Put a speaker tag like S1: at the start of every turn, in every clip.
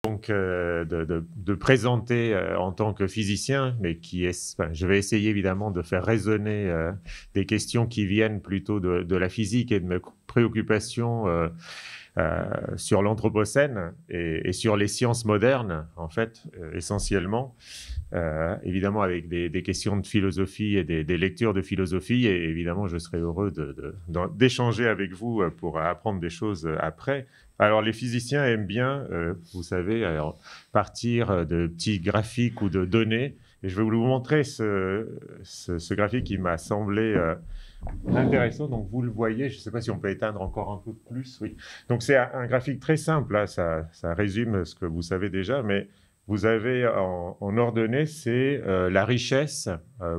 S1: Donc, de présenter en tant que physicien, mais enfin, je vais essayer évidemment de faire résonner des questions qui viennent plutôt de la physique et de mes préoccupations sur l'Anthropocène et sur les sciences modernes, en fait, essentiellement. Évidemment avec des questions de philosophie et des lectures de philosophie, et évidemment je serai heureux d'échanger avec vous pour apprendre des choses après. Alors les physiciens aiment bien, vous savez, partir de petits graphiques ou de données, et je vais vous montrer ce graphique qui m'a semblé intéressant. Donc vous le voyez, je ne sais pas si on peut éteindre encore un peu plus, oui. Donc c'est un graphique très simple, là, ça résume ce que vous savez déjà, mais vous avez en ordonnée, c'est la richesse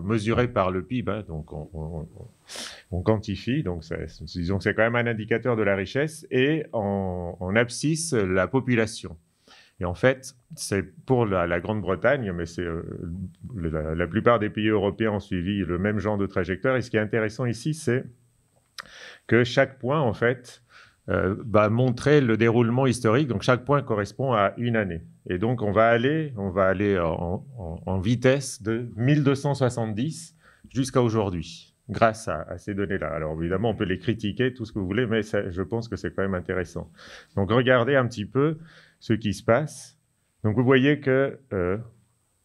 S1: mesurée par le PIB, hein, donc on quantifie, donc disons que c'est quand même un indicateur de la richesse, et en abscisse, la population. Et en fait, c'est pour la Grande-Bretagne, mais la plupart des pays européens ont suivi le même genre de trajectoire, et ce qui est intéressant ici, c'est que chaque point, en fait, va montrer le déroulement historique. Donc, chaque point correspond à une année. Et donc, on va aller en vitesse de 1270 jusqu'à aujourd'hui, grâce à ces données-là. Alors, évidemment, on peut les critiquer, tout ce que vous voulez, mais je pense que c'est quand même intéressant. Donc, regardez un petit peu ce qui se passe. Donc, vous voyez que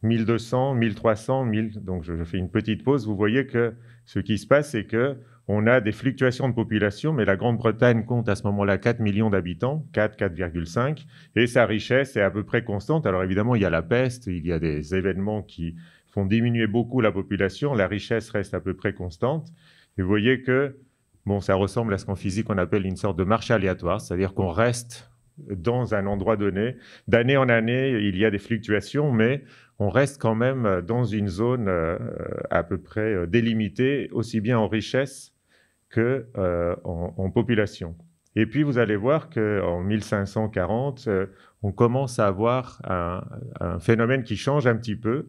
S1: 1200, 1300, 1000... Donc, je fais une petite pause. Vous voyez que ce qui se passe, c'est que on a des fluctuations de population, mais la Grande-Bretagne compte à ce moment-là 4 millions d'habitants, 4,5, et sa richesse est à peu près constante. Alors évidemment, il y a la peste, il y a des événements qui font diminuer beaucoup la population, la richesse reste à peu près constante. Et vous voyez que, bon, ça ressemble à ce qu'en physique on appelle une sorte de marche aléatoire, c'est-à-dire qu'on reste dans un endroit donné. D'année en année, il y a des fluctuations, mais on reste quand même dans une zone à peu près délimitée, aussi bien en richesse qu'en population. Et puis, vous allez voir qu'en 1540, on commence à avoir un phénomène qui change un petit peu.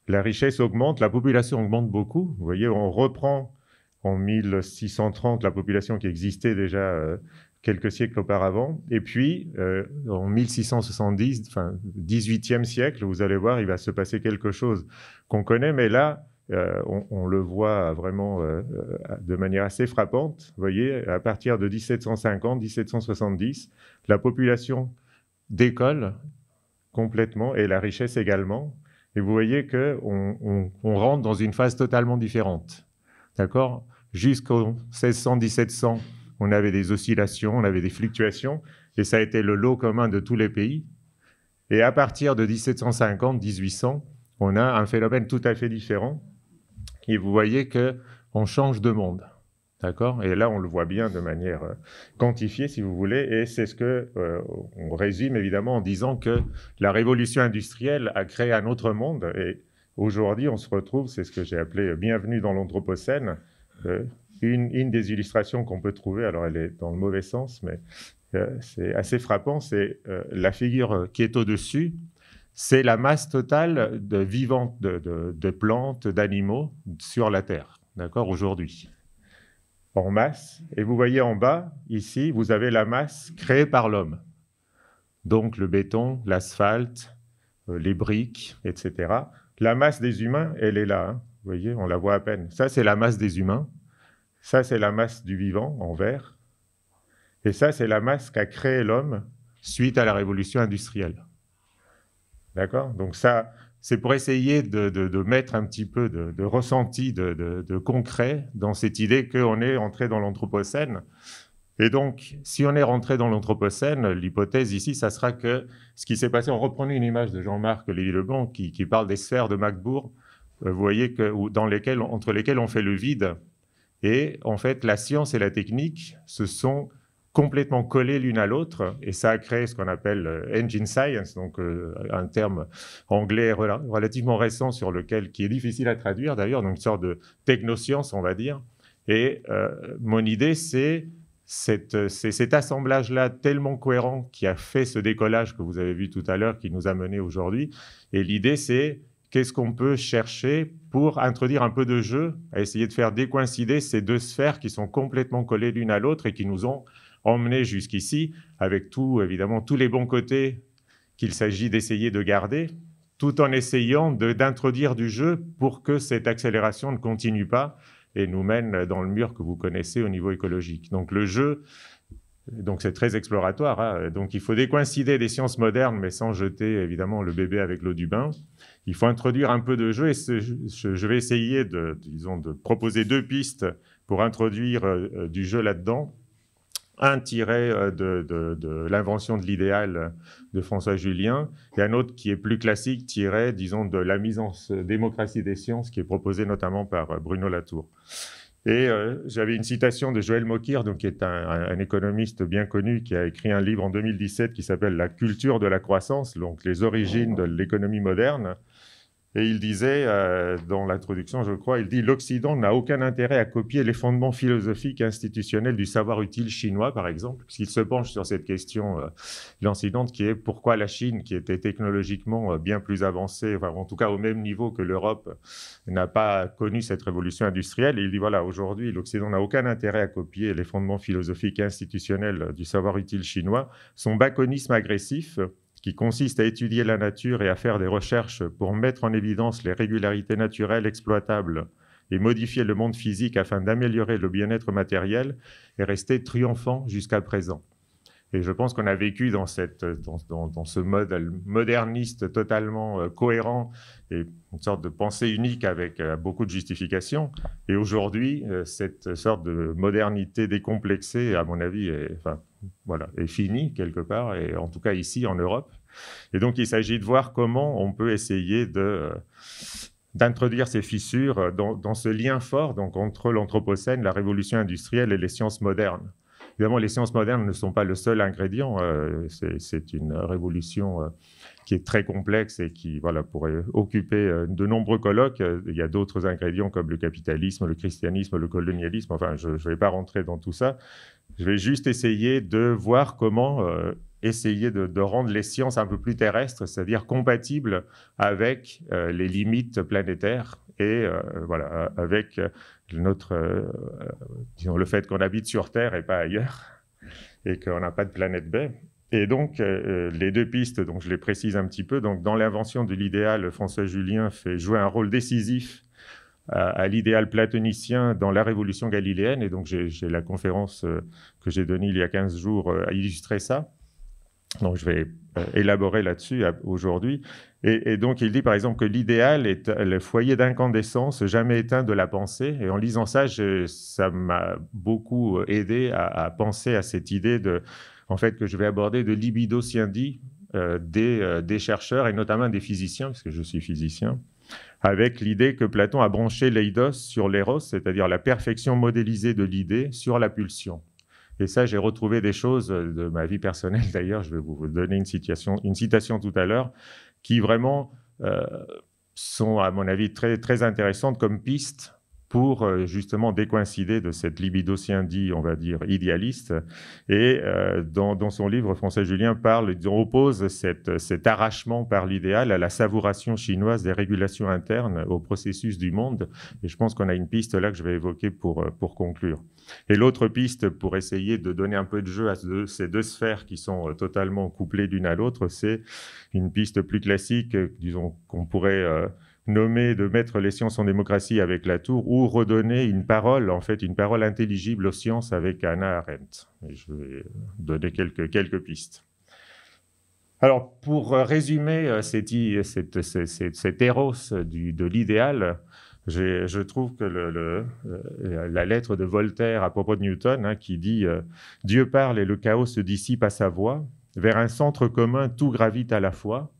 S1: La richesse augmente, la population augmente beaucoup. Vous voyez, on reprend en 1630 la population qui existait déjà quelques siècles auparavant. Et puis, en 1670, enfin, 18e siècle, vous allez voir, il va se passer quelque chose qu'on connaît, mais là, on le voit vraiment de manière assez frappante. Vous voyez, à partir de 1750, 1770, la population décolle complètement et la richesse également. Et vous voyez qu'on rentre dans une phase totalement différente. D'accord ? Jusqu'au 1600, 1700, on avait des oscillations, on avait des fluctuations, et ça a été le lot commun de tous les pays. Et à partir de 1750, 1800, on a un phénomène tout à fait différent. Et vous voyez qu'on change de monde, d'accord ? Et là, on le voit bien de manière quantifiée, si vous voulez, et c'est ce qu'on résume évidemment en disant que la révolution industrielle a créé un autre monde, et aujourd'hui, on se retrouve, c'est ce que j'ai appelé « Bienvenue dans l'Anthropocène », une des illustrations qu'on peut trouver, alors elle est dans le mauvais sens, mais c'est assez frappant, c'est la figure qui est au-dessus, c'est la masse totale vivante de plantes, d'animaux sur la Terre, d'accord, aujourd'hui, en masse. Et vous voyez en bas, ici, vous avez la masse créée par l'homme. Donc le béton, l'asphalte, les briques, etc. La masse des humains, elle est là, hein. Vous voyez, on la voit à peine. Ça, c'est la masse des humains. Ça, c'est la masse du vivant, en vert. Et ça, c'est la masse qu'a créée l'homme suite à la révolution industrielle. D'accord ? Donc ça, c'est pour essayer de mettre un petit peu de ressenti, de concret dans cette idée qu'on est entré dans l'Anthropocène. Et donc, si on est rentré dans l'Anthropocène, l'hypothèse ici, ça sera que ce qui s'est passé, on reprenait une image de Jean-Marc Lévy-Leblanc qui parle des sphères de Magdebourg, vous voyez, entre lesquelles on fait le vide. Et en fait, la science et la technique se sont complètement collées l'une à l'autre, et ça a créé ce qu'on appelle engine science, donc un terme anglais relativement récent qui est difficile à traduire d'ailleurs, donc une sorte de technoscience, on va dire. Et mon idée, c'est cet assemblage-là tellement cohérent qui a fait ce décollage que vous avez vu tout à l'heure, qui nous a menés aujourd'hui. Et l'idée, c'est qu'est-ce qu'on peut chercher pour introduire un peu de jeu, à essayer de faire décoïncider ces deux sphères qui sont complètement collées l'une à l'autre et qui nous ont emmenés jusqu'ici, avec évidemment tous les bons côtés qu'il s'agit d'essayer de garder, tout en essayant d'introduire du jeu pour que cette accélération ne continue pas et nous mène dans le mur que vous connaissez au niveau écologique. Donc le jeu, donc c'est très exploratoire, hein. Donc il faut décoïncider des sciences modernes, mais sans jeter évidemment le bébé avec l'eau du bain. Il faut introduire un peu de jeu et je vais essayer de proposer 2 pistes pour introduire du jeu là-dedans. Un tiré de l'invention de l'idéal de François Julien, et un autre qui est plus classique, tiré, disons, de la mise en démocratie des sciences, qui est proposée notamment par Bruno Latour. Et j'avais une citation de Joël Mokyr, donc, qui est un économiste bien connu, qui a écrit un livre en 2017 qui s'appelle « La culture de la croissance », donc les origines de l'économie moderne. Et il disait, dans l'introduction, je crois, il dit « L'Occident n'a aucun intérêt à copier les fondements philosophiques et institutionnels du savoir utile chinois, par exemple, puisqu'il se penche sur cette question lancinante qui est pourquoi la Chine, qui était technologiquement bien plus avancée, enfin, en tout cas au même niveau que l'Europe, n'a pas connu cette révolution industrielle. Et il dit, voilà, aujourd'hui, l'Occident n'a aucun intérêt à copier les fondements philosophiques et institutionnels du savoir utile chinois. Son baconisme agressif, qui consiste à étudier la nature et à faire des recherches pour mettre en évidence les régularités naturelles exploitables et modifier le monde physique afin d'améliorer le bien-être matériel, est resté triomphant jusqu'à présent. » Et je pense qu'on a vécu dans ce mode moderniste totalement cohérent et une sorte de pensée unique avec beaucoup de justifications. Et aujourd'hui, cette sorte de modernité décomplexée, à mon avis, est finie quelque part, et en tout cas ici en Europe. Et donc, il s'agit de voir comment on peut essayer d'introduire ces fissures dans ce lien fort donc, entre l'Anthropocène, la révolution industrielle et les sciences modernes. Évidemment, les sciences modernes ne sont pas le seul ingrédient. C'est une révolution qui est très complexe et qui pourrait occuper de nombreux colloques. Il y a d'autres ingrédients comme le capitalisme, le christianisme, le colonialisme. Enfin, je ne vais pas rentrer dans tout ça. Je vais juste essayer de voir comment essayer de rendre les sciences un peu plus terrestres, c'est-à-dire compatibles avec les limites planétaires et avec le fait qu'on habite sur Terre et pas ailleurs, et qu'on n'a pas de planète B. Et donc, les 2 pistes, donc je les précise un petit peu. Donc, dans l'invention de l'idéal, François Julien fait jouer un rôle décisif à l'idéal platonicien dans la révolution galiléenne. Et donc, j'ai la conférence que j'ai donnée il y a 15 jours à illustrer ça. Donc, je vais élaborer là-dessus aujourd'hui. Et donc, il dit, par exemple, que l'idéal est le foyer d'incandescence jamais éteint de la pensée. Et en lisant ça, ça m'a beaucoup aidé à penser à cette idée que je vais aborder de libido sciendi des chercheurs, et notamment des physiciens, parce que je suis physicien, avec l'idée que Platon a branché l'eidos sur l'éros, c'est-à-dire la perfection modélisée de l'idée sur la pulsion. Et ça, j'ai retrouvé des choses de ma vie personnelle, d'ailleurs, je vais vous donner une citation tout à l'heure, qui vraiment sont, à mon avis, très, très intéressantes comme pistes pour justement décoïncider de cette libido sciendi, on va dire, idéaliste. Et dans son livre, François Julien oppose cet arrachement par l'idéal à la savouration chinoise des régulations internes au processus du monde. Et je pense qu'on a une piste là que je vais évoquer pour conclure. Et l'autre piste, pour essayer de donner un peu de jeu à ces 2 sphères qui sont totalement couplées l'une à l'autre, c'est une piste plus classique, disons, qu'on pourrait nommer de mettre les sciences en démocratie avec Latour, ou redonner une parole intelligible aux sciences avec Hannah Arendt. Et je vais donner quelques pistes. Alors, pour résumer cet héros de l'idéal, je trouve que la lettre de Voltaire à propos de Newton, qui dit « Dieu parle et le chaos se dissipe à sa voix, vers un centre commun tout gravite à la fois.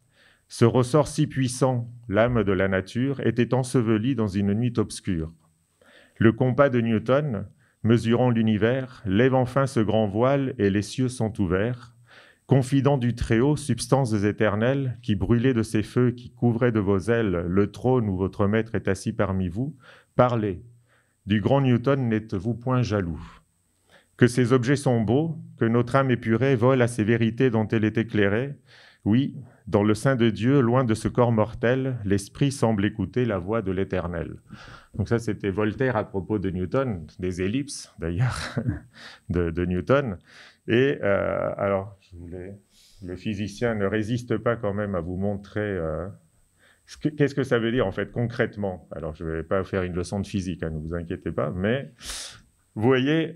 S1: Ce ressort si puissant, l'âme de la nature, était enseveli dans une nuit obscure. Le compas de Newton, mesurant l'univers, lève enfin ce grand voile et les cieux sont ouverts. Confident du Très-Haut, substances éternelles, qui brûlez de ces feux, qui couvraient de vos ailes le trône où votre maître est assis parmi vous, parlez. Du grand Newton n'êtes-vous point jaloux? Que ces objets sont beaux, que notre âme épurée vole à ces vérités dont elle est éclairée. Oui, dans le sein de Dieu, loin de ce corps mortel, l'esprit semble écouter la voix de l'Éternel. » Donc ça, c'était Voltaire à propos de Newton, des ellipses d'ailleurs de Newton. Et alors, je voulais le physicien ne résiste pas quand même à vous montrer qu'est-ce que ça veut dire en fait concrètement. Alors je ne vais pas faire une leçon de physique, hein, ne vous inquiétez pas, mais vous voyez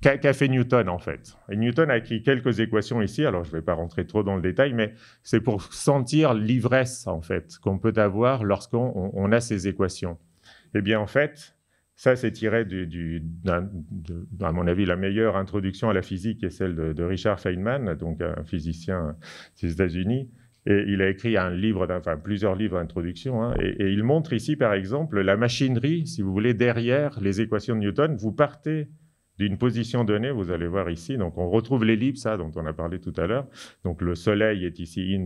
S1: qu'a fait Newton en fait. Et Newton a écrit quelques équations ici, alors je ne vais pas rentrer trop dans le détail, mais c'est pour sentir l'ivresse en fait qu'on peut avoir lorsqu'on a ces équations. Eh bien en fait, ça, c'est tiré à mon avis, la meilleure introduction à la physique est celle de Richard Feynman, donc un physicien des États-Unis. Et il a écrit plusieurs livres d'introduction. Hein, et il montre ici, par exemple, la machinerie, si vous voulez, derrière les équations de Newton. Vous partez d'une position donnée, vous allez voir ici. Donc, on retrouve l'ellipse, dont on a parlé tout à l'heure. Donc, le Soleil est ici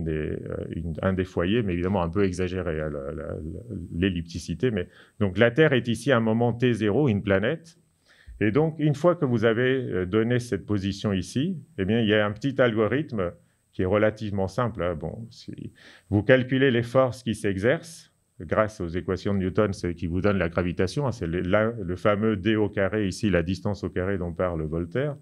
S1: un des foyers, mais évidemment un peu exagéré, l'ellipticité. Donc, la Terre est ici à un moment T0, une planète. Et donc, une fois que vous avez donné cette position ici, eh bien, il y a un petit algorithme qui est relativement simple. Hein. Bon, si vous calculez les forces qui s'exercent, grâce aux équations de Newton, c'est qui vous donne la gravitation, hein, c'est le fameux d au carré, ici la distance au carré dont parle Voltaire.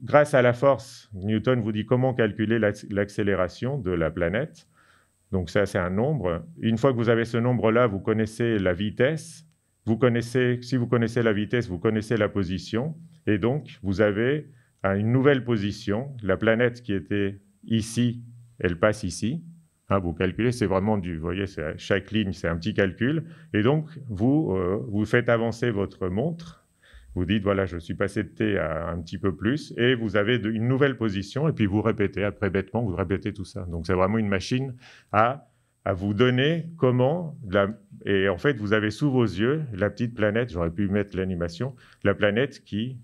S1: Grâce à la force, Newton vous dit comment calculer l'accélération de la planète. Donc ça, c'est un nombre. Une fois que vous avez ce nombre-là, vous connaissez la vitesse. Si vous connaissez la vitesse, vous connaissez la position. Et donc, vous avez une nouvelle position. La planète qui était ici, elle passe ici. Hein, vous calculez, c'est vraiment vous voyez, chaque ligne, c'est un petit calcul. Et donc, vous faites avancer votre montre. Vous dites, voilà, je suis passé de T à un petit peu plus. Et vous avez une nouvelle position. Et puis, vous répétez. Après, bêtement, vous répétez tout ça. Donc, c'est vraiment une machine à vous donner comment... Et en fait, vous avez sous vos yeux la petite planète, j'aurais pu mettre l'animation, la planète qui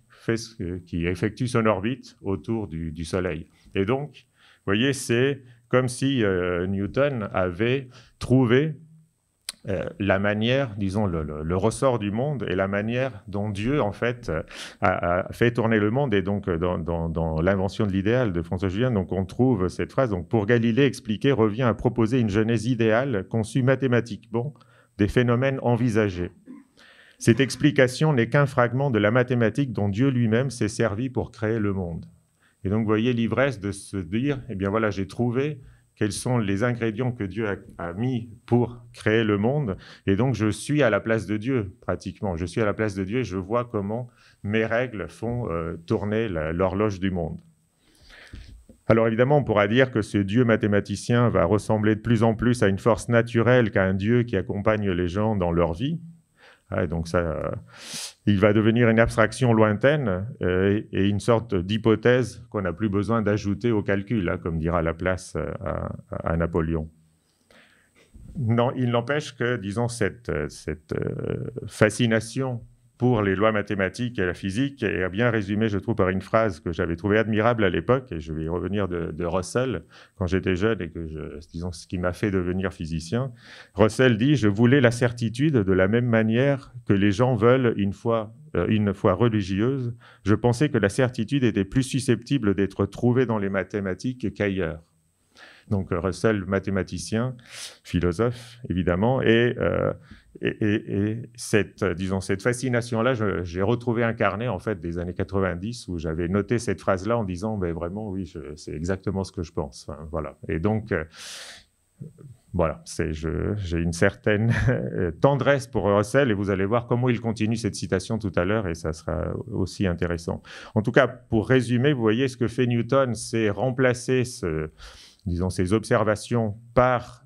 S1: effectue son orbite autour du Soleil. Et donc, vous voyez, c'est comme si Newton avait trouvé la manière, disons, le ressort du monde et la manière dont Dieu, en fait, a fait tourner le monde. Et donc, dans l'invention de l'idéal de François Julien, donc, on trouve cette phrase. Donc, pour Galilée, expliquer revient à proposer une genèse idéale conçue mathématiquement des phénomènes envisagés. Cette explication n'est qu'un fragment de la mathématique dont Dieu lui-même s'est servi pour créer le monde. Et donc, vous voyez l'ivresse de se dire, eh bien voilà, j'ai trouvé quels sont les ingrédients que Dieu a mis pour créer le monde. Et donc, je suis à la place de Dieu, pratiquement. Je suis à la place de Dieu et je vois comment mes règles font tourner l'horloge du monde. Alors, évidemment, on pourra dire que ce Dieu mathématicien va ressembler de plus en plus à une force naturelle qu'à un Dieu qui accompagne les gens dans leur vie. Ouais, donc ça, il va devenir une abstraction lointaine et une sorte d'hypothèse qu'on n'a plus besoin d'ajouter au calcul, hein, comme dira Laplace à Napoléon. Non, il n'empêche que, disons, cette fascination pour les lois mathématiques et la physique est bien résumée, je trouve, par une phrase que j'avais trouvée admirable à l'époque, et je vais y revenir de Russell, quand j'étais jeune et disons, ce qui m'a fait devenir physicien. Russell dit « Je voulais la certitude de la même manière que les gens veulent une foi religieuse. Je pensais que la certitude était plus susceptible d'être trouvée dans les mathématiques qu'ailleurs. » Donc Russell, mathématicien, philosophe, évidemment, et cette fascination-là, j'ai retrouvé un carnet, en fait, des années 90, où j'avais noté cette phrase-là en disant, ben, vraiment, oui, c'est exactement ce que je pense. Enfin, voilà. Et donc, voilà, j'ai une certaine tendresse pour Russell, et vous allez voir comment il continue cette citation tout à l'heure, et ça sera aussi intéressant. En tout cas, pour résumer, vous voyez, ce que fait Newton, c'est remplacer ces observations par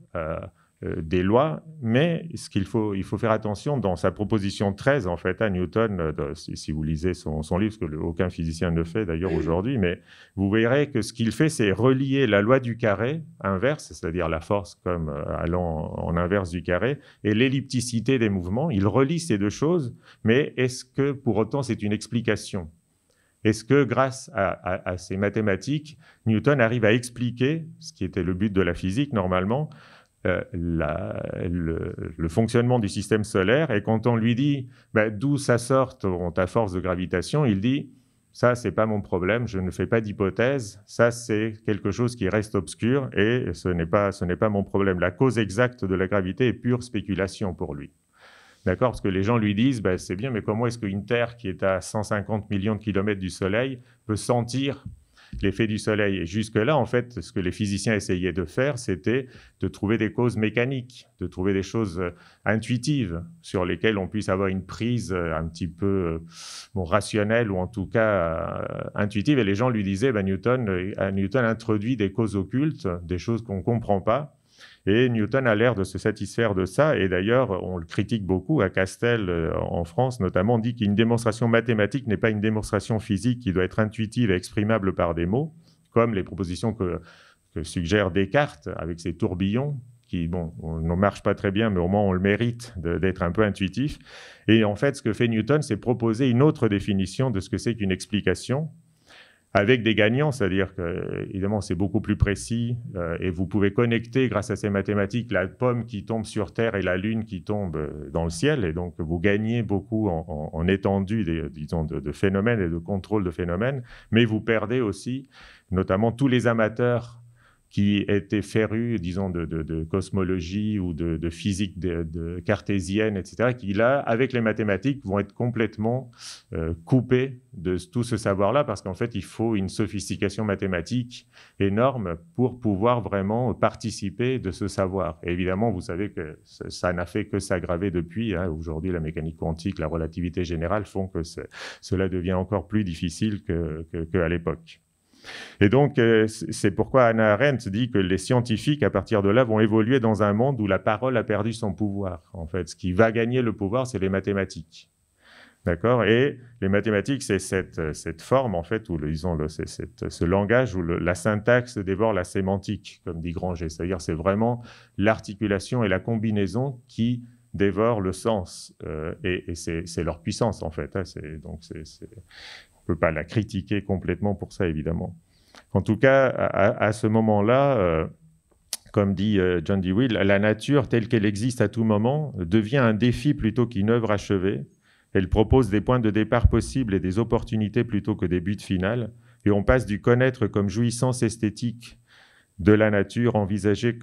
S1: des lois, mais il faut faire attention dans sa proposition 13, en fait, à Newton, si vous lisez son livre, ce que aucun physicien ne fait d'ailleurs aujourd'hui, mais vous verrez que ce qu'il fait, c'est relier la loi du carré inverse, c'est-à-dire la force comme allant en inverse du carré, et l'ellipticité des mouvements. Il relie ces deux choses, mais est-ce que pour autant c'est une explication ? Est-ce que grâce à ces mathématiques, Newton arrive à expliquer, ce qui était le but de la physique normalement, le fonctionnement du système solaire? Et quand on lui dit d'où ça sort ta force de gravitation, il dit ça, c'est pas mon problème, je ne fais pas d'hypothèse, ça c'est quelque chose qui reste obscur et ce n'est pas mon problème. La cause exacte de la gravité est pure spéculation pour lui. D'accord? Parce que les gens lui disent, c'est bien, mais comment est-ce qu'une Terre qui est à 150 millions de kilomètres du Soleil peut sentir l'effet du Soleil. Et jusque-là, en fait, ce que les physiciens essayaient de faire, c'était de trouver des causes mécaniques, de trouver des choses intuitives sur lesquelles on puisse avoir une prise un petit peu rationnelle ou en tout cas intuitive. Et les gens lui disaient, Newton introduit des causes occultes, des choses qu'on ne comprend pas. Et Newton a l'air de se satisfaire de ça. Et d'ailleurs, on le critique beaucoup à Castel, en France notamment. On dit qu'une démonstration mathématique n'est pas une démonstration physique qui doit être intuitive et exprimable par des mots, comme les propositions que suggère Descartes avec ses tourbillons, qui, bon, ne marchent pas très bien, mais au moins on le mérite d'être un peu intuitif. Et en fait, ce que fait Newton, c'est proposer une autre définition de ce que c'est qu'une explication, avec des gagnants, c'est-à-dire que, évidemment, c'est beaucoup plus précis et vous pouvez connecter, grâce à ces mathématiques, la pomme qui tombe sur Terre et la Lune qui tombe dans le ciel. Et donc, vous gagnez beaucoup en étendue de phénomènes et de contrôle de phénomènes, mais vous perdez aussi, notamment, tous les amateurs qui étaient férus, disons, de cosmologie ou de physique cartésienne, etc., qui, là, avec les mathématiques, vont être complètement coupés de tout ce savoir-là, parce qu'en fait, il faut une sophistication mathématique énorme pour pouvoir vraiment participer de ce savoir. Et évidemment, vous savez que ça n'a fait que s'aggraver depuis. Hein. Aujourd'hui, la mécanique quantique, la relativité générale font que cela devient encore plus difficile qu'à l'époque. Et donc, c'est pourquoi Hannah Arendt dit que les scientifiques, à partir de là, vont évoluer dans un monde où la parole a perdu son pouvoir. En fait, ce qui va gagner le pouvoir, c'est les mathématiques. D'accord? Et les mathématiques, c'est cette forme, en fait, où, disons, ce langage où la syntaxe dévore la sémantique, comme dit Granger. C'est-à-dire, c'est vraiment l'articulation et la combinaison qui dévorent le sens. Et c'est leur puissance, en fait. Hein. Donc, on ne peut pas la critiquer complètement pour ça, évidemment. En tout cas, à ce moment-là, comme dit John Dewey, la nature telle qu'elle existe à tout moment devient un défi plutôt qu'une œuvre achevée. Elle propose des points de départ possibles et des opportunités plutôt que des buts finaux. Et on passe du connaître comme jouissance esthétique de la nature envisagée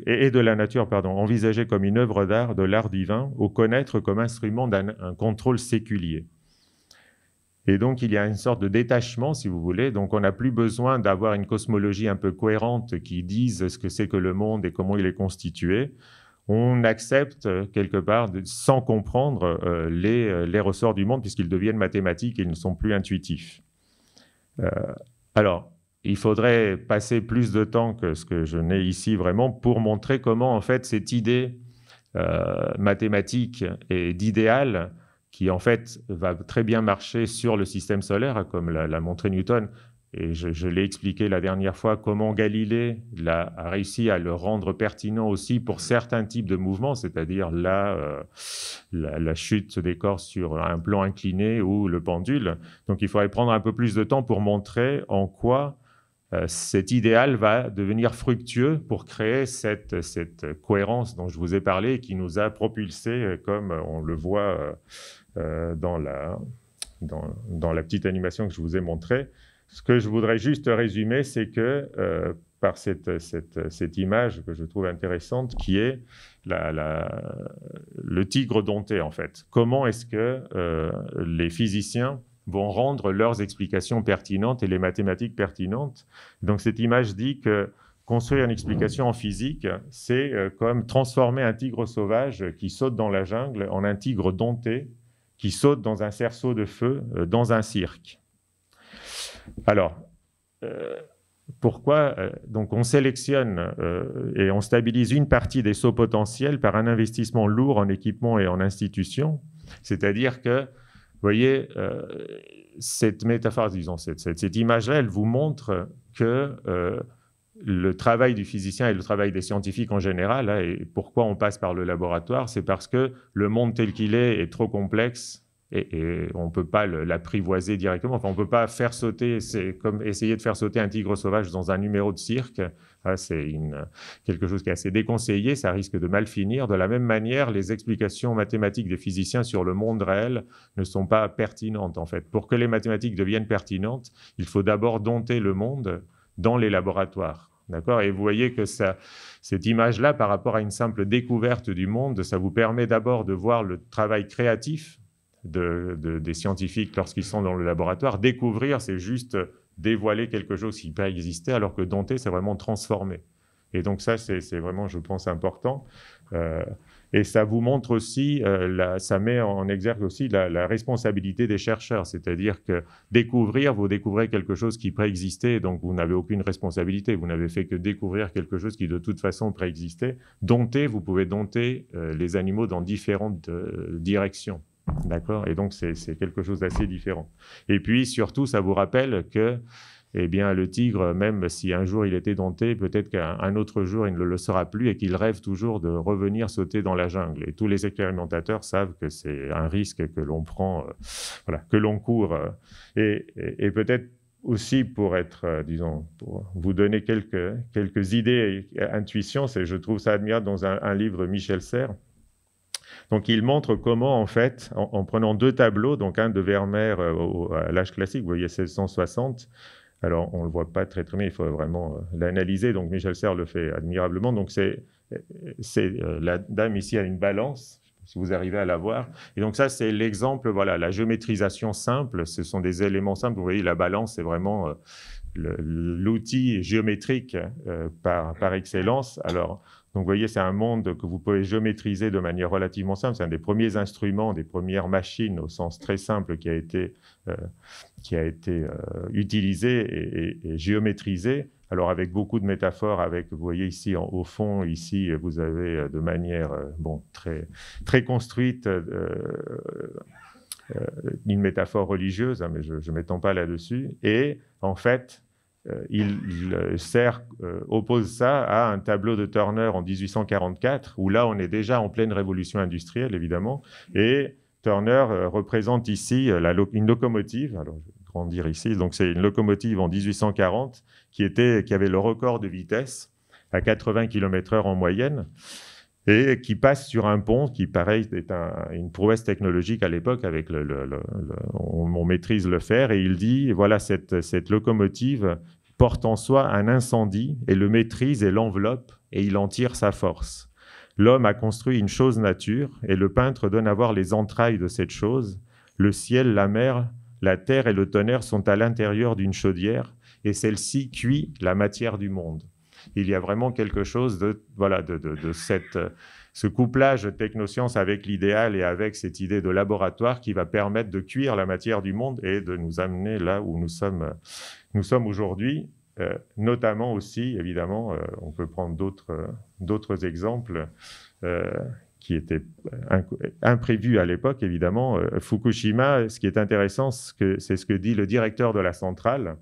S1: comme une œuvre d'art, de l'art divin, au connaître comme instrument d'un contrôle séculier. Et donc, il y a une sorte de détachement, si vous voulez. Donc, on n'a plus besoin d'avoir une cosmologie un peu cohérente qui dise ce que c'est que le monde et comment il est constitué. On accepte, quelque part, sans comprendre les ressorts du monde, puisqu'ils deviennent mathématiques et ils ne sont plus intuitifs. Alors, il faudrait passer plus de temps que ce que je n'ai ici vraiment pour montrer comment, en fait, cette idée mathématique et d'idéal qui en fait va très bien marcher sur le système solaire, comme l'a montré Newton. Et je l'ai expliqué la dernière fois, comment Galilée a réussi à le rendre pertinent aussi pour certains types de mouvements, c'est-à-dire la chute des corps sur un plan incliné ou le pendule. Donc il faudrait prendre un peu plus de temps pour montrer en quoi cet idéal va devenir fructueux pour créer cette cohérence dont je vous ai parlé et qui nous a propulsés, comme on le voit dans la petite animation que je vous ai montrée. Ce que je voudrais juste résumer, c'est que par cette image que je trouve intéressante, qui est le tigre dompté, en fait. Comment est-ce que les physiciens vont rendre leurs explications pertinentes et les mathématiques pertinentes? Donc cette image dit que construire une explication en physique, c'est comme transformer un tigre sauvage qui saute dans la jungle en un tigre dompté qui saute dans un cerceau de feu dans un cirque. Alors, pourquoi donc on sélectionne et on stabilise une partie des sauts potentiels par un investissement lourd en équipement et en institutions, c'est-à-dire que, vous voyez, cette métaphore, disons, cette image-là, elle vous montre que le travail du physicien et le travail des scientifiques en général, là, et pourquoi on passe par le laboratoire, c'est parce que le monde tel qu'il est trop complexe et on ne peut pas l'apprivoiser directement. Enfin, on ne peut pas faire sauter, c'est comme essayer de faire sauter un tigre sauvage dans un numéro de cirque. C'est quelque chose qui est assez déconseillé, ça risque de mal finir. De la même manière, les explications mathématiques des physiciens sur le monde réel ne sont pas pertinentes, en fait. Pour que les mathématiques deviennent pertinentes, il faut d'abord dompter le monde dans les laboratoires. D'accord ? Et vous voyez que cette image-là, par rapport à une simple découverte du monde, ça vous permet d'abord de voir le travail créatif des scientifiques lorsqu'ils sont dans le laboratoire. Découvrir, c'est juste dévoiler quelque chose qui peut exister, alors que dompter, c'est vraiment transformer. Et donc ça, c'est vraiment, je pense, important. Et ça vous montre aussi, ça met en exergue aussi la responsabilité des chercheurs. C'est-à-dire que découvrir, vous découvrez quelque chose qui préexistait, donc vous n'avez aucune responsabilité. Vous n'avez fait que découvrir quelque chose qui de toute façon préexistait. Dompter, vous pouvez dompter les animaux dans différentes directions. D'accord? Et donc c'est quelque chose d'assez différent. Et puis surtout, ça vous rappelle que eh bien, le tigre, même si un jour il était dompté, peut-être qu'un autre jour il ne le sera plus et qu'il rêve toujours de revenir sauter dans la jungle. Et tous les expérimentateurs savent que c'est un risque que l'on prend, voilà, que l'on court. Et peut-être aussi pour être, disons, pour vous donner quelques idées et intuitions, je trouve ça admirable dans un livre de Michel Serres. Donc, il montre comment, en fait, en prenant deux tableaux, donc un de Vermeer à l'âge classique, vous voyez 1660. Alors, on ne le voit pas très bien, il faut vraiment l'analyser. Donc, Michel Serres le fait admirablement. Donc, la dame ici a une balance, si vous arrivez à la voir. Et donc, ça, c'est l'exemple, voilà, la géométrisation simple. Ce sont des éléments simples. Vous voyez, la balance, c'est vraiment l'outil géométrique par excellence. Alors, donc, vous voyez, c'est un monde que vous pouvez géométriser de manière relativement simple. C'est un des premiers instruments, des premières machines au sens très simple qui a été utilisé et géométrisé. Alors, avec beaucoup de métaphores, vous voyez ici, au fond, ici, vous avez de manière très, très construite une métaphore religieuse, hein, mais je ne m'étends pas là-dessus. Et en fait, Serres oppose ça à un tableau de Turner en 1844, où là, on est déjà en pleine révolution industrielle, évidemment. Et Turner représente ici une locomotive. Alors, je vais grandir ici. Donc, c'est une locomotive en 1840 qui avait le record de vitesse à 80 km/h en moyenne et qui passe sur un pont qui, pareil, est une prouesse technologique à l'époque. Avec on maîtrise le fer, et il dit, voilà, cette locomotive porte en soi un incendie et le maîtrise et l'enveloppe, et il en tire sa force. L'homme a construit une chose nature, et le peintre donne à voir les entrailles de cette chose. Le ciel, la mer, la terre et le tonnerre sont à l'intérieur d'une chaudière, et celle-ci cuit la matière du monde. Il y a vraiment quelque chose de ce couplage technosciences avec l'idéal et avec cette idée de laboratoire qui va permettre de cuire la matière du monde et de nous amener là où nous sommes aujourd'hui. Notamment aussi, évidemment, on peut prendre d'autres exemples qui étaient imprévus à l'époque, évidemment. Fukushima, ce qui est intéressant, c'est ce que dit le directeur de la centrale,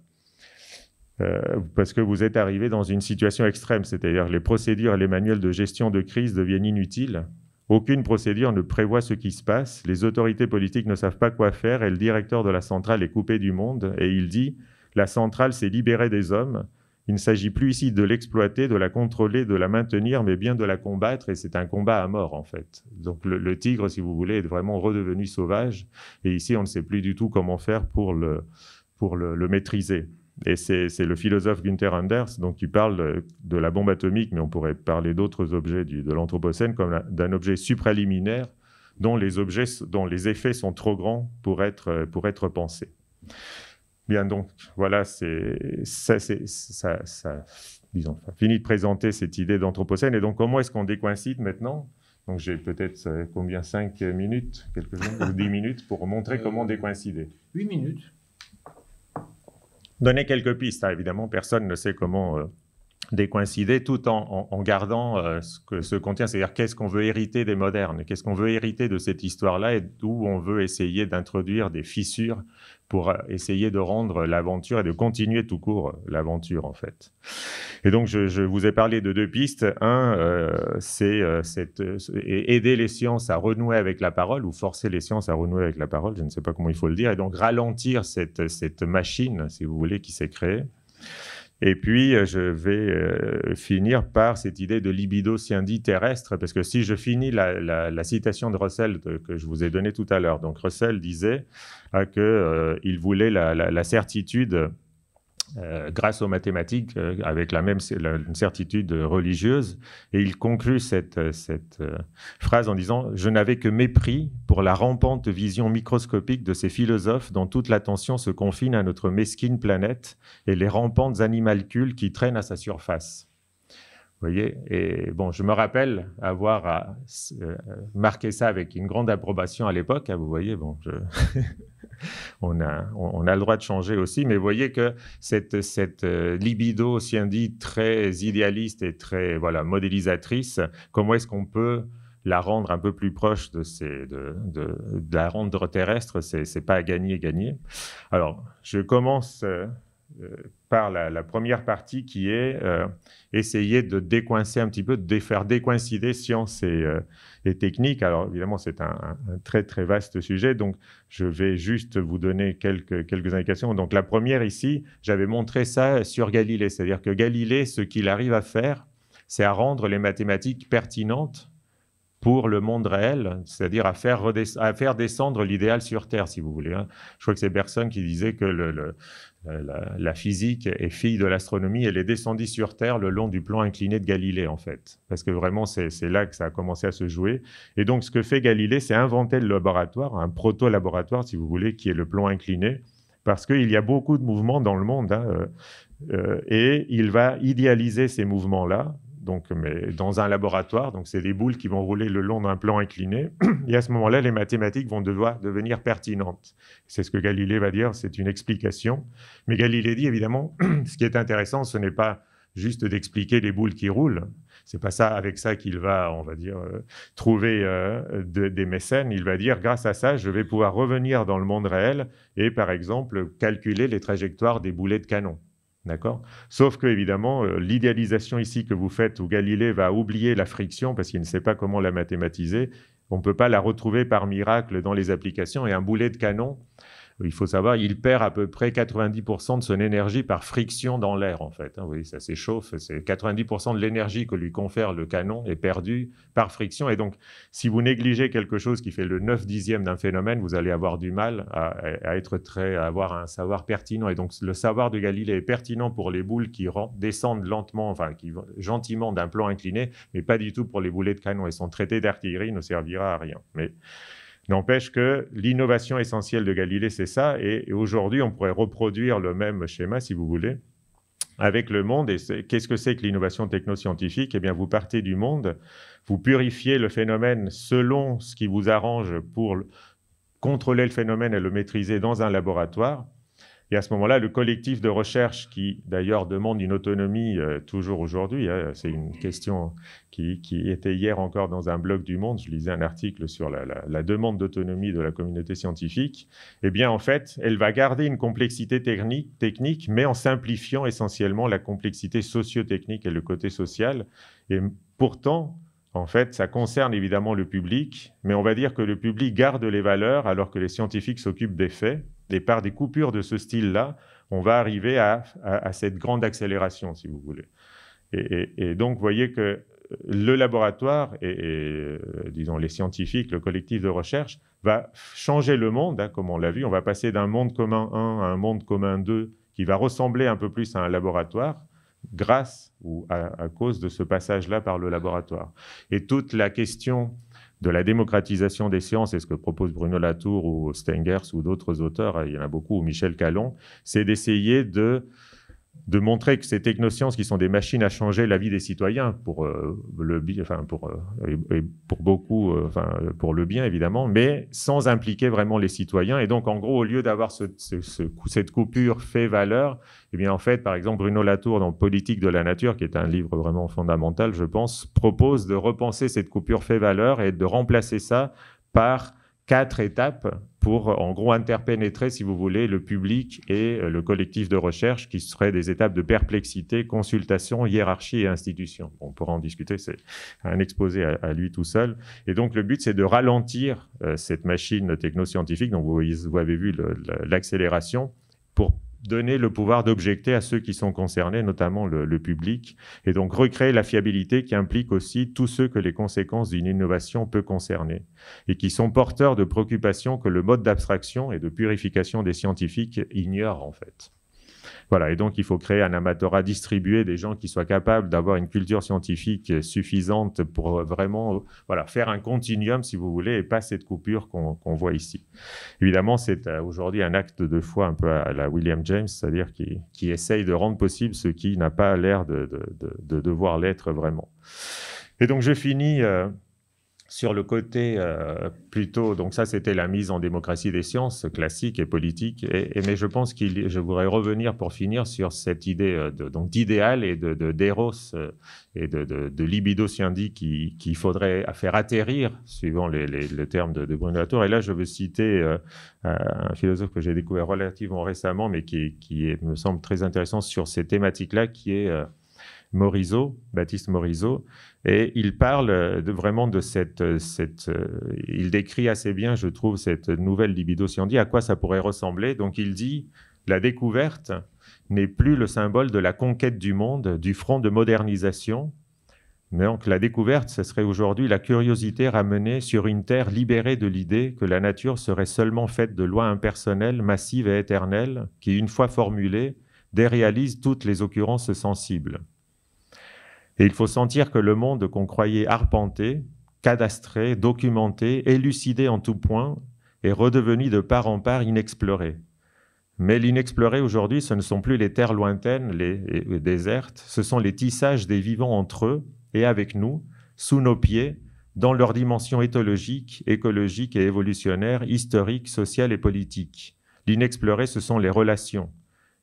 S1: parce que vous êtes arrivé dans une situation extrême, c'est-à-dire les procédures et les manuels de gestion de crise deviennent inutiles. Aucune procédure ne prévoit ce qui se passe, les autorités politiques ne savent pas quoi faire et le directeur de la centrale est coupé du monde. Et il dit « La centrale s'est libérée des hommes. Il ne s'agit plus ici de l'exploiter, de la contrôler, de la maintenir, mais bien de la combattre. Et c'est un combat à mort, en fait. » Donc le tigre, si vous voulez, est vraiment redevenu sauvage. Et ici, on ne sait plus du tout comment faire pour le maîtriser. Et c'est le philosophe Günther Anders donc, qui parle de la bombe atomique, mais on pourrait parler d'autres objets de l'Anthropocène comme d'un objet supraliminaire dont les effets sont trop grands pour être pensés. Bien, donc, voilà, ça finit de présenter cette idée d'Anthropocène. Et donc, comment est-ce qu'on décoïncide maintenant? Donc, j'ai peut-être, 5 minutes, quelques-unes, ou 10 minutes pour montrer comment décoïncider.
S2: 8 minutes.
S1: Donner quelques pistes, hein, évidemment, personne ne sait comment décoïncider tout en gardant ce qu'on tient, c'est-à-dire qu'est-ce qu'on veut hériter des modernes, qu'est-ce qu'on veut hériter de cette histoire-là et d'où on veut essayer d'introduire des fissures pour essayer de rendre l'aventure et de continuer tout court l'aventure, en fait. Et donc, je vous ai parlé de 2 pistes. C'est aider les sciences à renouer avec la parole ou forcer les sciences à renouer avec la parole, je ne sais pas comment il faut le dire, et donc ralentir cette machine, si vous voulez, qui s'est créée. Et puis, je vais finir par cette idée de libido sciendi terrestre, parce que si je finis la citation de Russell que je vous ai donnée tout à l'heure, donc Russell disait qu'il voulait la certitude grâce aux mathématiques, avec une certitude religieuse. Et il conclut cette phrase en disant « Je n'avais que mépris pour la rampante vision microscopique de ces philosophes dont toute l'attention se confine à notre mesquine planète et les rampantes animalcules qui traînent à sa surface. » Vous voyez, et bon, je me rappelle avoir marqué ça avec une grande approbation à l'époque. Hein, vous voyez, bon, on a le droit de changer aussi, mais vous voyez que cette libido scientifique très idéaliste et très modélisatrice, comment est-ce qu'on peut la rendre un peu plus proche de la rendre terrestre? C'est pas à gagner. Alors, je commence par la première partie qui est essayer de décoincer un petit peu, de faire décoïncider science et technique. Alors évidemment, c'est un très très vaste sujet, donc je vais juste vous donner quelques indications. Donc la première ici, j'avais montré ça sur Galilée, c'est-à-dire que Galilée, ce qu'il arrive à faire, c'est à rendre les mathématiques pertinentes pour le monde réel, c'est-à-dire à faire descendre l'idéal sur Terre, si vous voulez. Hein. Je crois que c'est Bergson qui disait que la physique est fille de l'astronomie, elle est descendue sur Terre le long du plan incliné de Galilée, en fait. Parce que vraiment, c'est là que ça a commencé à se jouer. Et donc, ce que fait Galilée, c'est inventer le laboratoire, un proto-laboratoire, si vous voulez, qui est le plan incliné, parce qu'il y a beaucoup de mouvements dans le monde, hein, et il va idéaliser ces mouvements-là, donc, mais dans un laboratoire, donc c'est des boules qui vont rouler le long d'un plan incliné, et à ce moment-là, les mathématiques vont devenir pertinentes. C'est ce que Galilée va dire, c'est une explication. Mais Galilée dit, évidemment, ce qui est intéressant, ce n'est pas juste d'expliquer les boules qui roulent, c'est pas ça, avec ça qu'il va, on va dire, trouver des mécènes. Il va dire, grâce à ça, je vais pouvoir revenir dans le monde réel et, par exemple, calculer les trajectoires des boulets de canon. D'accord ? Sauf que, évidemment, l'idéalisation ici que vous faites, où Galilée va oublier la friction parce qu'il ne sait pas comment la mathématiser, on ne peut pas la retrouver par miracle dans les applications. Et un boulet de canon, il faut savoir, il perd à peu près 90% de son énergie par friction dans l'air, en fait. Vous voyez, ça s'échauffe, c'est 90% de l'énergie que lui confère le canon est perdue par friction. Et donc, si vous négligez quelque chose qui fait le 9/10 d'un phénomène, vous allez avoir du mal à avoir un savoir pertinent. Et donc, le savoir de Galilée est pertinent pour les boules qui descendent lentement, enfin, gentiment d'un plan incliné, mais pas du tout pour les boulets de canon. Et son traité d'artillerie ne servira à rien. Mais n'empêche que l'innovation essentielle de Galilée, c'est ça. Et aujourd'hui, on pourrait reproduire le même schéma, si vous voulez, avec le monde. Et qu'est-ce que c'est que l'innovation technoscientifique ? Eh bien, vous partez du monde, vous purifiez le phénomène selon ce qui vous arrange pour contrôler le phénomène et le maîtriser dans un laboratoire. Et à ce moment-là, le collectif de recherche, qui d'ailleurs demande une autonomie toujours aujourd'hui, c'est une question qui était hier encore dans un blog du Monde, je lisais un article sur la demande d'autonomie de la communauté scientifique, eh bien en fait, elle va garder une complexité technique, mais en simplifiant essentiellement la complexité socio-technique et le côté social. Et pourtant, en fait, ça concerne évidemment le public, mais on va dire que le public garde les valeurs alors que les scientifiques s'occupent des faits. Et par des coupures de ce style-là, on va arriver à cette grande accélération, si vous voulez. Et donc, vous voyez que le laboratoire et disons, les scientifiques, le collectif de recherche, va changer le monde, hein, comme on l'a vu. On va passer d'un monde commun 1 à un monde commun 2 qui va ressembler un peu plus à un laboratoire grâce ou à cause de ce passage-là par le laboratoire. Et toute la question de la démocratisation des sciences, et ce que propose Bruno Latour ou Stengers ou d'autres auteurs, il y en a beaucoup, ou Michel Calon, c'est d'essayer de montrer que ces technosciences qui sont des machines à changer la vie des citoyens pour le bien évidemment, mais sans impliquer vraiment les citoyens. Et donc en gros, au lieu d'avoir cette coupure fait-valeur, eh bien en fait, par exemple, Bruno Latour dans Politique de la nature, qui est un livre vraiment fondamental, je pense, propose de repenser cette coupure fait-valeur et de remplacer ça par 4 étapes pour, en gros, interpénétrer, si vous voulez, le public et le collectif de recherche, qui seraient des étapes de perplexité, consultation, hiérarchie et institution. On pourra en discuter, c'est un exposé à lui tout seul. Et donc, le but, c'est de ralentir cette machine technoscientifique, dont vous avez vu l'accélération, pour donner le pouvoir d'objecter à ceux qui sont concernés, notamment le public, et donc recréer la fiabilité qui implique aussi tous ceux que les conséquences d'une innovation peuvent concerner, et qui sont porteurs de préoccupations que le mode d'abstraction et de purification des scientifiques ignore en fait. Voilà, et donc il faut créer un amatorat distribué, des gens qui soient capables d'avoir une culture scientifique suffisante pour vraiment faire un continuum, si vous voulez, et pas cette coupure qu'on voit ici. Évidemment, c'est aujourd'hui un acte de foi un peu à la William James, c'est-à-dire qui essaye de rendre possible ce qui n'a pas l'air de devoir l'être vraiment. Et donc je finis sur le côté plutôt, donc ça c'était la mise en démocratie des sciences classique et politique, mais je pense je voudrais revenir pour finir sur cette idée d'idéal et d'éros et de libido scienti qu'il faudrait faire atterrir, suivant le terme de Bruno Latour. Et là je veux citer un philosophe que j'ai découvert relativement récemment, mais qui me semble très intéressant sur ces thématiques-là, qui est Morisot, Baptiste Morisot, et il parle vraiment de il décrit assez bien, je trouve, cette nouvelle libido scienti, à quoi ça pourrait ressembler. Donc il dit, la découverte n'est plus le symbole de la conquête du monde, du front de modernisation, mais donc la découverte, ce serait aujourd'hui la curiosité ramenée sur une terre libérée de l'idée que la nature serait seulement faite de lois impersonnelles, massives et éternelles, qui, une fois formulées, déréalisent toutes les occurrences sensibles. Et il faut sentir que le monde qu'on croyait arpenté, cadastré, documenté, élucidé en tout point, est redevenu de part en part inexploré. Mais l'inexploré aujourd'hui, ce ne sont plus les terres lointaines, les désertes, ce sont les tissages des vivants entre eux et avec nous, sous nos pieds, dans leur dimension éthologique, écologique et évolutionnaire, historique, sociale et politique. L'inexploré, ce sont les relations.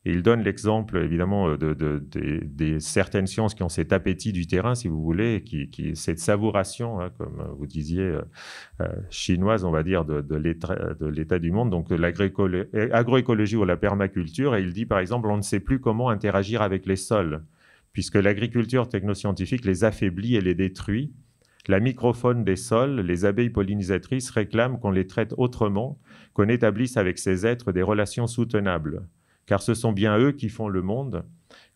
S1: Et il donne l'exemple, évidemment, des certaines sciences qui ont cet appétit du terrain, si vous voulez, cette savouration, hein, comme vous disiez, chinoise, on va dire, de l'état du monde, donc l'agroécologie ou la permaculture. Et il dit, par exemple, on ne sait plus comment interagir avec les sols, puisque l'agriculture technoscientifique les affaiblit et les détruit. La microfaune des sols, les abeilles pollinisatrices réclament qu'on les traite autrement, qu'on établisse avec ces êtres des relations soutenables. Car ce sont bien eux qui font le monde,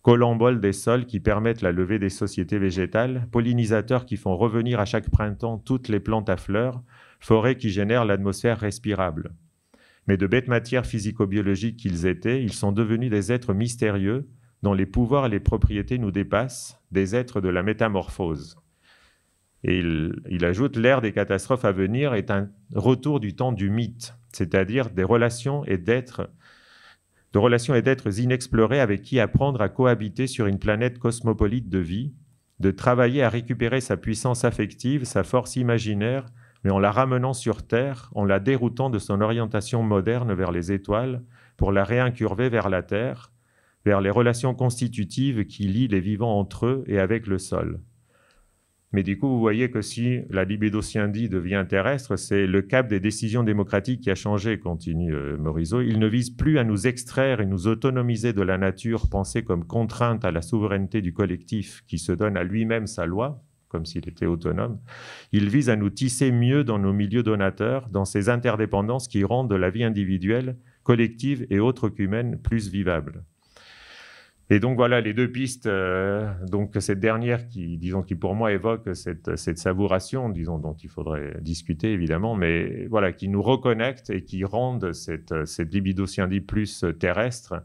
S1: colamboles des sols qui permettent la levée des sociétés végétales, pollinisateurs qui font revenir à chaque printemps toutes les plantes à fleurs, forêts qui génèrent l'atmosphère respirable. Mais de bêtes matières physico-biologiques qu'ils étaient, ils sont devenus des êtres mystérieux dont les pouvoirs et les propriétés nous dépassent, des êtres de la métamorphose. Et il ajoute, l'ère des catastrophes à venir est un retour du temps du mythe, c'est-à-dire des relations et d'êtres inexplorés avec qui apprendre à cohabiter sur une planète cosmopolite de vie, de travailler à récupérer sa puissance affective, sa force imaginaire, mais en la ramenant sur Terre, en la déroutant de son orientation moderne vers les étoiles, pour la réincurver vers la Terre, vers les relations constitutives qui lient les vivants entre eux et avec le sol. Mais du coup, vous voyez que si la libido scienti devient terrestre, c'est le cap des décisions démocratiques qui a changé, continue Morisot. Il ne vise plus à nous extraire et nous autonomiser de la nature pensée comme contrainte à la souveraineté du collectif qui se donne à lui-même sa loi, comme s'il était autonome. Il vise à nous tisser mieux dans nos milieux donateurs, dans ces interdépendances qui rendent la vie individuelle, collective et autre qu'humaine plus vivable. Et donc voilà les deux pistes, donc cette dernière qui pour moi évoque cette savouration, dont il faudrait discuter évidemment, mais voilà, qui nous reconnecte et qui rende cette libido scienti plus terrestre,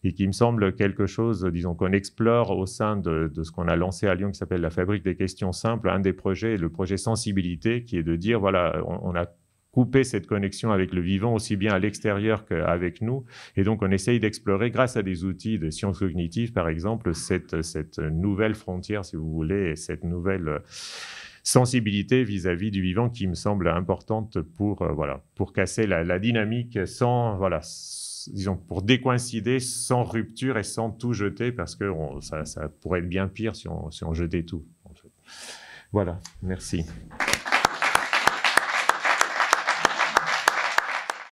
S1: et qui me semble quelque chose, qu'on explore au sein de ce qu'on a lancé à Lyon qui s'appelle la Fabrique des questions simples. Un des projets est le projet Sensibilité, qui est de dire, voilà, on a couper cette connexion avec le vivant aussi bien à l'extérieur qu'avec nous. Et donc, on essaye d'explorer, grâce à des outils de sciences cognitives, par exemple, cette nouvelle frontière, si vous voulez, et cette nouvelle sensibilité vis-à-vis du vivant qui me semble importante pour casser la dynamique sans, pour décoïncider, sans rupture et sans tout jeter, parce que ça pourrait être bien pire si on jetait tout. En fait. Voilà, merci.